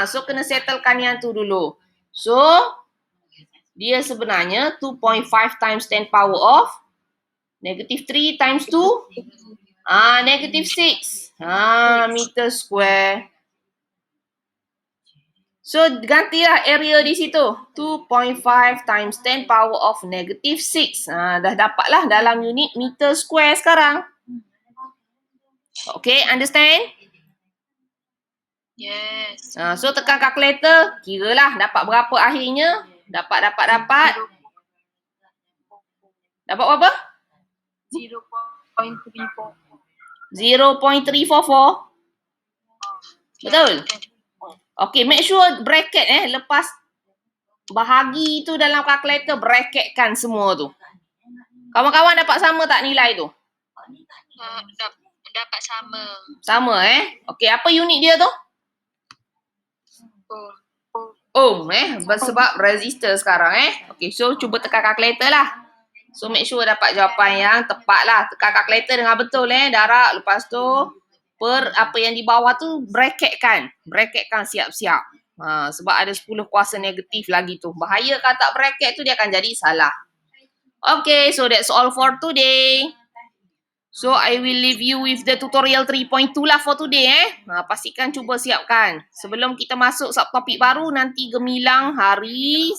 So kena settlekan yang tu dulu. So dia sebenarnya 2.5 times 10 power of negative 3 times 2. Negative 6. Meter square. So gantilah area di situ. 2.5 times 10 power of negative 6. Dah dapatlah dalam unit meter square sekarang. Okay, understand? Yes. So tekan calculator, kiralah dapat berapa akhirnya. Dapat. Dapat berapa? 0.34. 0.344. Betul? Okay, make sure bracket lepas bahagi tu dalam calculator, bracketkan semua tu. Kawan-kawan dapat sama tak nilai tu? Dapat sama. Sama Okay, apa unit dia tu? Ohm sebab resistor sekarang Okay, so cuba tekan calculator lah. So make sure dapat jawapan yang tepat lah. Tekan calculator dengan betul darab. Lepas tu per apa yang di bawah tu bracketkan siap-siap. Sebab ada 10 kuasa negatif lagi tu. Bahaya kalau tak bracket tu dia akan jadi salah. Okay, so that's all for today. So I will leave you with the tutorial 3.2 lah for today pastikan cuba siapkan. Sebelum kita masuk subtopik baru nanti gemilang hari